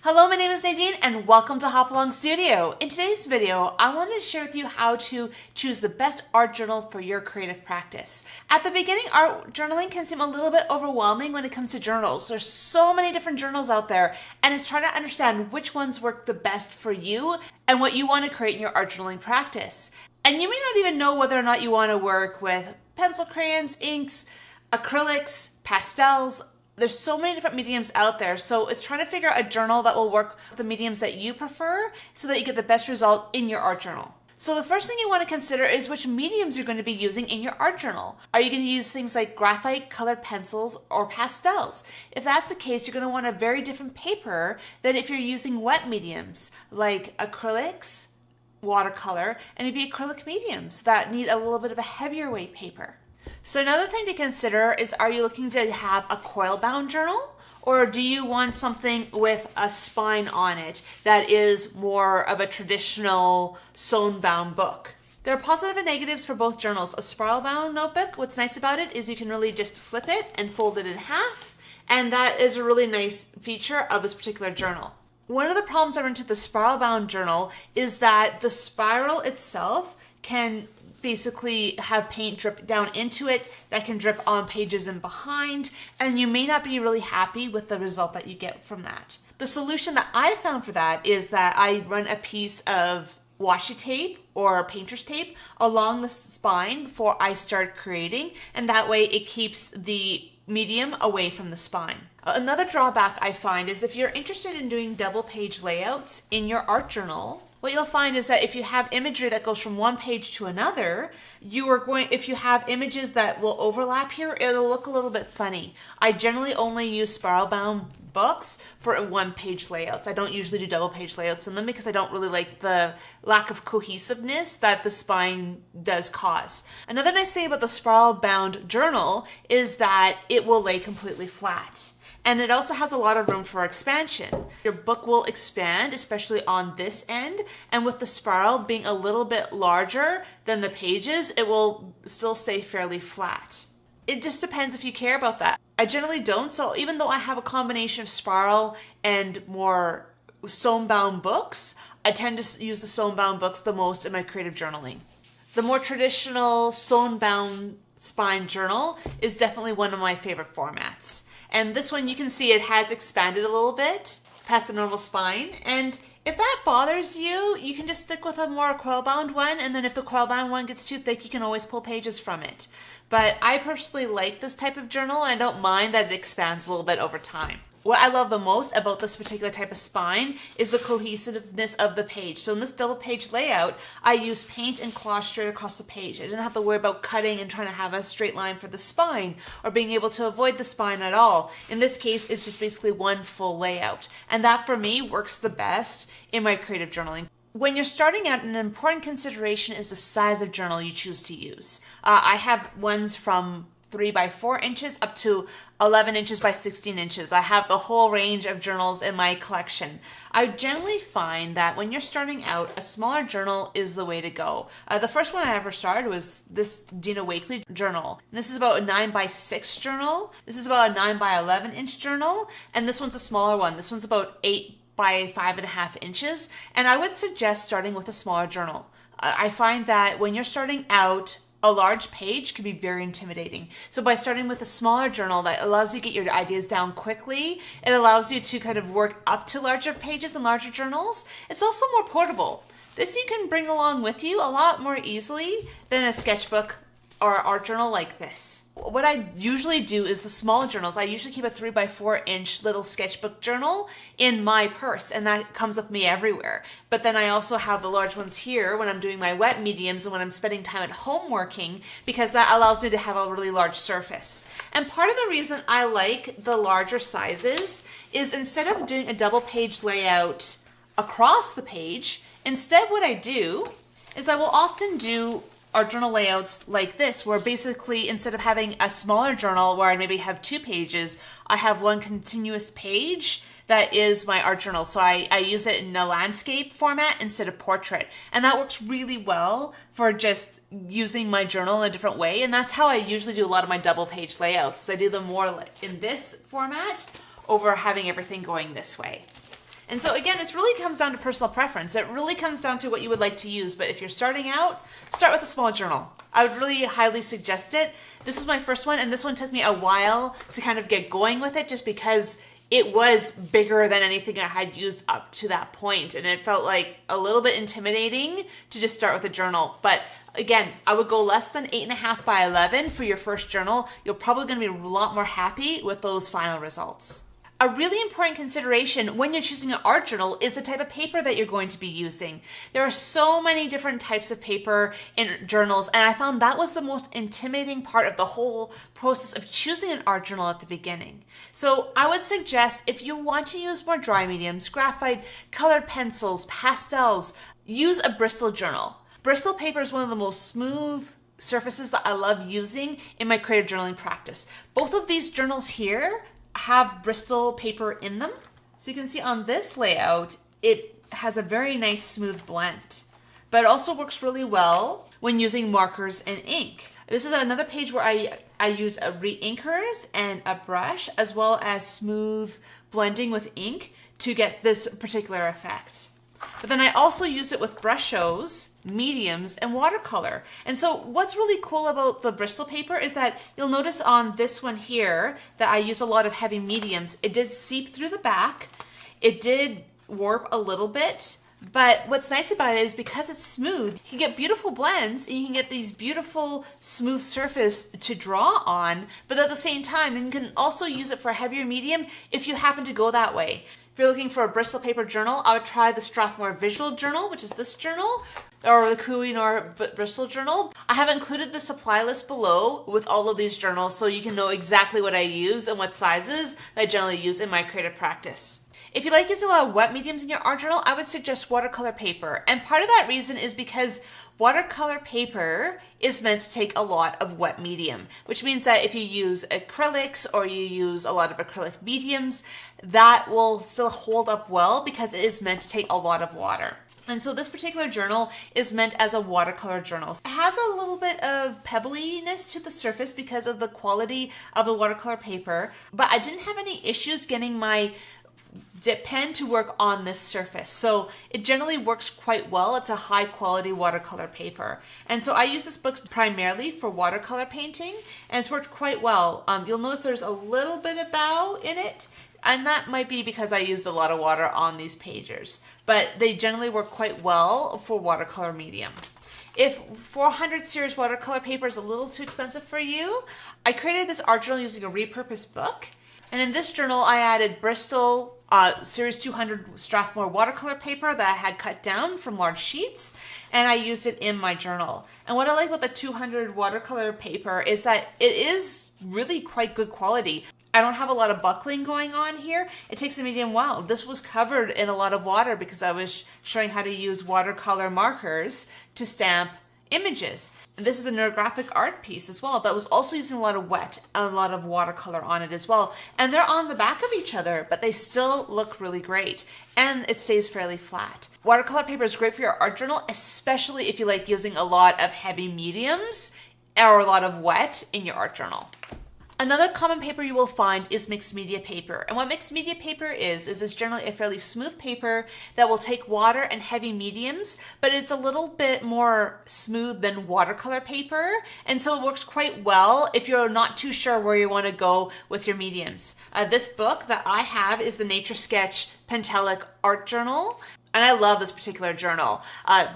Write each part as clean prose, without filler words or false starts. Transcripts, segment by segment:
Hello, my name is Nadine and welcome to Hop Along Studio. In today's video, I want to share with you how to choose the best art journal for your creative practice. At the beginning, art journaling can seem a little bit overwhelming when it comes to journals. There's so many different journals out there, and it's trying to understand which ones work the best for you and what you want to create in your art journaling practice. And you may not even know whether or not you want to work with pencil, crayons, inks, acrylics, pastels. There's so many different mediums out there, so it's trying to figure out a journal that will work with the mediums that you prefer so that you get the best result in your art journal. So the first thing you want to consider is which mediums you're going to be using in your art journal. Are you going to use things like graphite, colored pencils, or pastels? If that's the case, you're going to want a very different paper than if you're using wet mediums like acrylics, watercolor, and maybe acrylic mediums that need a little bit of a heavier weight paper. So another thing to consider is, are you looking to have a coil bound journal, or do you want something with a spine on it that is more of a traditional sewn bound book? There are positive and negatives for both journals. A spiral bound notebook, what's nice about it is you can really just flip it and fold it in half, and that is a really nice feature of this particular journal. One of the problems I run into the spiral bound journal is that the spiral itself can basically have paint drip down into it that can drip on pages and behind, and you may not be really happy with the result that you get from that. The solution that I found for that is that I run a piece of washi tape or painter's tape along the spine before I start creating, and that way it keeps the medium away from the spine. Another drawback I find is if you're interested in doing double page layouts in your art journal, what you'll find is that if you have imagery that goes from one page to another, if you have images that will overlap here, it'll look a little bit funny. I generally only use spiral bound books for one page layouts. I don't usually do double page layouts in them because I don't really like the lack of cohesiveness that the spine does cause. Another nice thing about the spiral bound journal is that it will lay completely flat. And it also has a lot of room for expansion. Your book will expand, especially on this end, and with the spiral being a little bit larger than the pages, it will still stay fairly flat. It just depends if you care about that. I generally don't, so even though I have a combination of spiral and more sewn bound books, I tend to use the sewn bound books the most in my creative journaling. The more traditional sewn bound spine journal is definitely one of my favorite formats. And this one, you can see it has expanded a little bit past the normal spine. And if that bothers you, you can just stick with a more coil bound one. And then if the coil bound one gets too thick, you can always pull pages from it. But I personally like this type of journal, and I don't mind that it expands a little bit over time. What I love the most about this particular type of spine is the cohesiveness of the page. So in this double page layout, I use paint and cloth straight across the page. I didn't have to worry about cutting and trying to have a straight line for the spine or being able to avoid the spine at all. In this case, it's just basically one full layout. And that for me works the best in my creative journaling. When you're starting out, an important consideration is the size of journal you choose to use. I have ones from 3 by 4 inches up to 11 inches by 16 inches. I have the whole range of journals in my collection. I generally find that when you're starting out, a smaller journal is the way to go. The first one I ever started was this Dina Wakley journal. And this is about a 9 by 6 journal. This is about a 9 by 11 inch journal. And this one's a smaller one. This one's about 8 by 5.5 inches. And I would suggest starting with a smaller journal. I find that when you're starting out, a large page can be very intimidating. So by starting with a smaller journal that allows you to get your ideas down quickly, it allows you to kind of work up to larger pages and larger journals. It's also more portable. This you can bring along with you a lot more easily than a sketchbook or art journal like this. What I usually do is the smaller journals. I usually keep a 3 by 4 inch little sketchbook journal in my purse, and that comes with me everywhere. But then I also have the large ones here when I'm doing my wet mediums and when I'm spending time at home working, because that allows me to have a really large surface. And part of the reason I like the larger sizes is instead of doing a double page layout across the page, instead what I do is I will often do art journal layouts like this, where basically instead of having a smaller journal where I maybe have 2 pages, I have one continuous page that is my art journal. So I use it in a landscape format instead of portrait. And that works really well for just using my journal in a different way. And that's how I usually do a lot of my double page layouts. I do them more in this format over having everything going this way. And so again, it really comes down to personal preference. It really comes down to what you would like to use. But if you're starting out, start with a small journal. I would really highly suggest it. This was my first one, and this one took me a while to kind of get going with it just because it was bigger than anything I had used up to that point, and it felt like a little bit intimidating to just start with a journal. But again, I would go less than 8.5 by 11 for your first journal. You're probably going to be a lot more happy with those final results. A really important consideration when you're choosing an art journal is the type of paper that you're going to be using. There are so many different types of paper in journals, and I found that was the most intimidating part of the whole process of choosing an art journal at the beginning. So I would suggest, if you want to use more dry mediums, graphite, colored pencils, pastels, use a Bristol journal. Bristol paper is one of the most smooth surfaces that I love using in my creative journaling practice. Both of these journals here have Bristol paper in them. So you can see on this layout, it has a very nice smooth blend, but it also works really well when using markers and ink. This is another page where I use a re-inkers and a brush, as well as smooth blending with ink to get this particular effect. But then I also use it with brushos, mediums, and watercolor. And so what's really cool about the Bristol paper is that you'll notice on this one here that I use a lot of heavy mediums. It did seep through the back. It did warp a little bit. But what's nice about it is because it's smooth, you can get beautiful blends and you can get these beautiful smooth surface to draw on. But at the same time, then you can also use it for a heavier medium if you happen to go that way. If you're looking for a Bristol paper journal, I would try the Strathmore Visual Journal, which is this journal, or the Kohinoor Bristol Journal. I have included the supply list below with all of these journals so you can know exactly what I use and what sizes I generally use in my creative practice. If you like using a lot of wet mediums in your art journal, I would suggest watercolor paper. And part of that reason is because watercolor paper is meant to take a lot of wet medium, which means that if you use acrylics or you use a lot of acrylic mediums, that will still hold up well because it is meant to take a lot of water. And so this particular journal is meant as a watercolor journal. It has a little bit of pebbliness to the surface because of the quality of the watercolor paper, but I didn't have any issues getting my dip pen to work on this surface. So it generally works quite well. It's a high quality watercolor paper. And so I use this book primarily for watercolor painting, and it's worked quite well. You'll notice there's a little bit of bow in it, and that might be because I used a lot of water on these pages, but they generally work quite well for watercolor medium. If 400 series watercolor paper is a little too expensive for you, I created this art journal using a repurposed book. And in this journal, I added Bristol Series 200 Strathmore watercolor paper that I had cut down from large sheets, and I used it in my journal. And what I like about the 200 watercolor paper is that it is really quite good quality. I don't have a lot of buckling going on here. It takes a medium well. This was covered in a lot of water because I was showing how to use watercolor markers to stamp images. This is a neurographic art piece as well that was also using a lot of wet and a lot of watercolor on it as well. And they're on the back of each other, but they still look really great. And it stays fairly flat. Watercolor paper is great for your art journal, especially if you like using a lot of heavy mediums or a lot of wet in your art journal. Another common paper you will find is mixed media paper. And what mixed media paper is it's generally a fairly smooth paper that will take water and heavy mediums, but it's a little bit more smooth than watercolor paper. And so it works quite well if you're not too sure where you want to go with your mediums. This book that I have is the Nature Sketch Pentelic Art Journal. And I love this particular journal.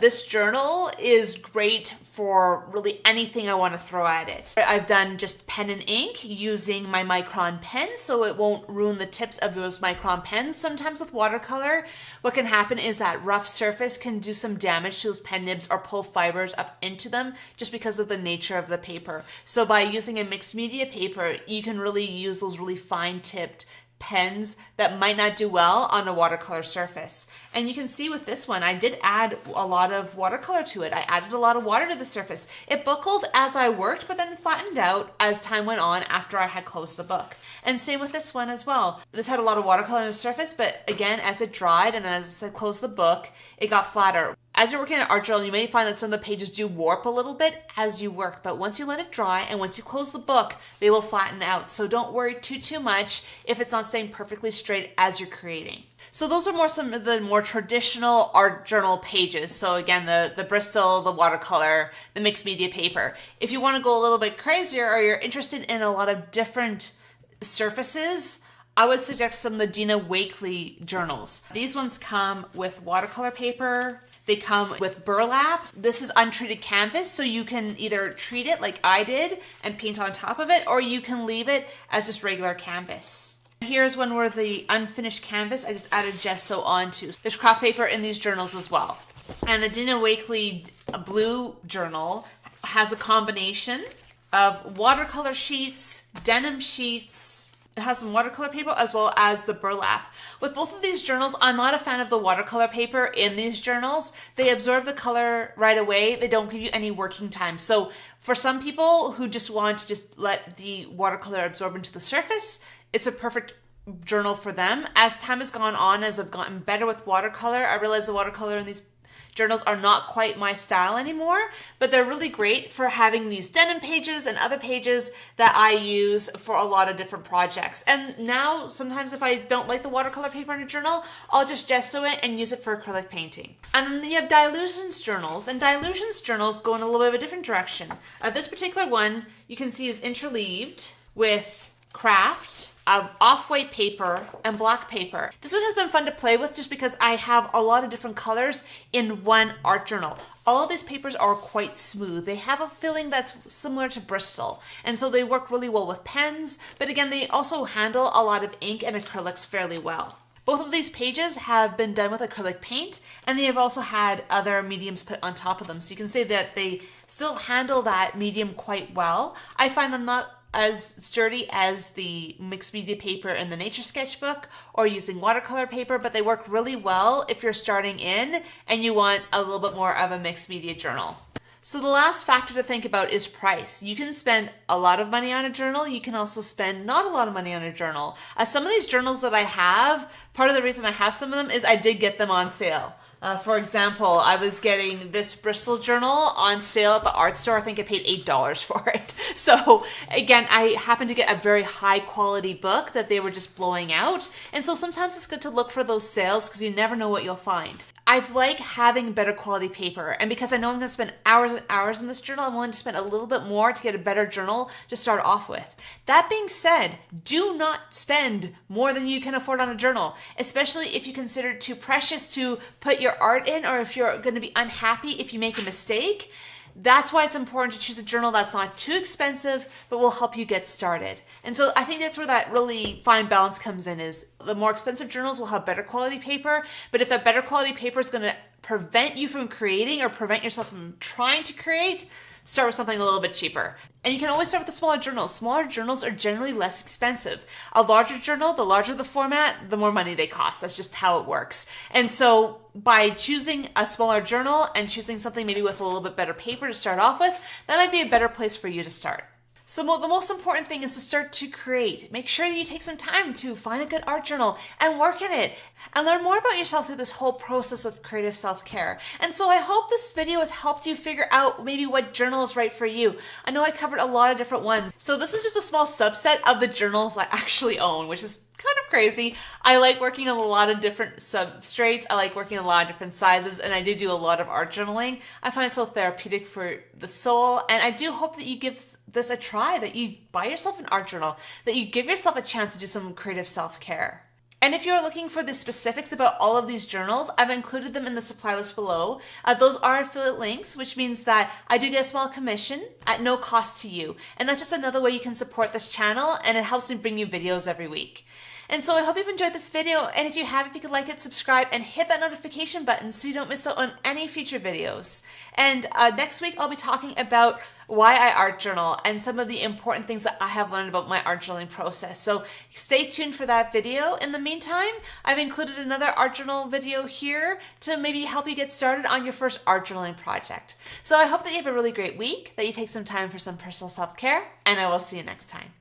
This journal is great for really anything I want to throw at it. I've done just pen and ink using my Micron pen so it won't ruin the tips of those Micron pens. Sometimes with watercolor, what can happen is that rough surface can do some damage to those pen nibs or pull fibers up into them just because of the nature of the paper. So by using a mixed media paper, you can really use those really fine tipped pens that might not do well on a watercolor surface. And you can see with this one, I did add a lot of watercolor to it. I added a lot of water to the surface. It buckled as I worked, but then flattened out as time went on after I had closed the book. And same with this one as well. This had a lot of watercolor on the surface, but again, as it dried and then as I closed the book, it got flatter. As you're working in an art journal, you may find that some of the pages do warp a little bit as you work, but once you let it dry and once you close the book, they will flatten out. So don't worry too much if it's not staying perfectly straight as you're creating. So those are some of the more traditional art journal pages. So again, the Bristol, the watercolor, the mixed media paper. If you want to go a little bit crazier or you're interested in a lot of different surfaces, I would suggest some of the Dina Wakley journals. These ones come with watercolor paper. They come with burlap. This is untreated canvas, so you can either treat it like I did and paint on top of it, or you can leave it as just regular canvas. Here's one where the unfinished canvas, I just added gesso onto. There's craft paper in these journals as well. And the Dina Wakley blue journal has a combination of watercolor sheets, denim sheets. It has some watercolor paper as well as the burlap. With both of these journals, I'm not a fan of the watercolor paper in these journals. They absorb the color right away. They don't give you any working time. So for some people who just want to just let the watercolor absorb into the surface, it's a perfect journal for them. As time has gone on, as I've gotten better with watercolor, I realize the watercolor in these journals are not quite my style anymore, but they're really great for having these denim pages and other pages that I use for a lot of different projects. And now, sometimes if I don't like the watercolor paper in a journal, I'll just gesso it and use it for acrylic painting. And then you have dilutions journals, and dilutions journals go in a little bit of a different direction. This particular one, you can see, is interleaved with craft, off-white paper, and black paper. This one has been fun to play with just because I have a lot of different colors in one art journal. All of these papers are quite smooth. They have a feeling that's similar to Bristol, and so they work really well with pens, but again, they also handle a lot of ink and acrylics fairly well. Both of these pages have been done with acrylic paint, and they have also had other mediums put on top of them. So you can say that they still handle that medium quite well. I find them not as sturdy as the mixed media paper in the nature sketchbook or using watercolor paper, but they work really well if you're starting in and you want a little bit more of a mixed media journal. So the last factor to think about is price. You can spend a lot of money on a journal. You can also spend not a lot of money on a journal. Some of these journals that I have, part of the reason I have some of them is I did get them on sale. For example, I was getting this Bristol journal on sale at the art store. I think I paid $8 for it. So again, I happened to get a very high quality book that they were just blowing out. And so sometimes it's good to look for those sales because you never know what you'll find. I like having better quality paper, and because I know I'm going to spend hours and hours in this journal, I'm willing to spend a little bit more to get a better journal to start off with. That being said, do not spend more than you can afford on a journal, especially if you consider it too precious to put your art in, or if you're going to be unhappy if you make a mistake. That's why it's important to choose a journal that's not too expensive, but will help you get started. And so I think that's where that really fine balance comes in, is the more expensive journals will have better quality paper, but if that better quality paper is going to prevent you from creating or prevent yourself from trying to create, start with something a little bit cheaper. And you can always start with the smaller journals. Smaller journals are generally less expensive. A larger journal, the larger the format, the more money they cost. That's just how it works. And so by choosing a smaller journal and choosing something maybe with a little bit better paper to start off with, that might be a better place for you to start. So the most important thing is to start to create. Make sure that you take some time to find a good art journal and work in it and learn more about yourself through this whole process of creative self-care. And so I hope this video has helped you figure out maybe what journal is right for you. I know I covered a lot of different ones. So this is just a small subset of the journals I actually own, which is kind of crazy. I like working on a lot of different substrates. I like working on a lot of different sizes, and I do a lot of art journaling. I find it so therapeutic for the soul, and I do hope that you give this a try, that you buy yourself an art journal, that you give yourself a chance to do some creative self-care. And if you're looking for the specifics about all of these journals, I've included them in the supply list below. Those are affiliate links, which means that I do get a small commission at no cost to you. And that's just another way you can support this channel, and it helps me bring you videos every week. And so I hope you've enjoyed this video, and if you have, if you could like it, subscribe, and hit that notification button so you don't miss out on any future videos. And next week I'll be talking about why I art journal and some of the important things that I have learned about my art journaling process. So stay tuned for that video. In the meantime, I've included another art journal video here to maybe help you get started on your first art journaling project. So I hope that you have a really great week, that you take some time for some personal self-care, and I will see you next time.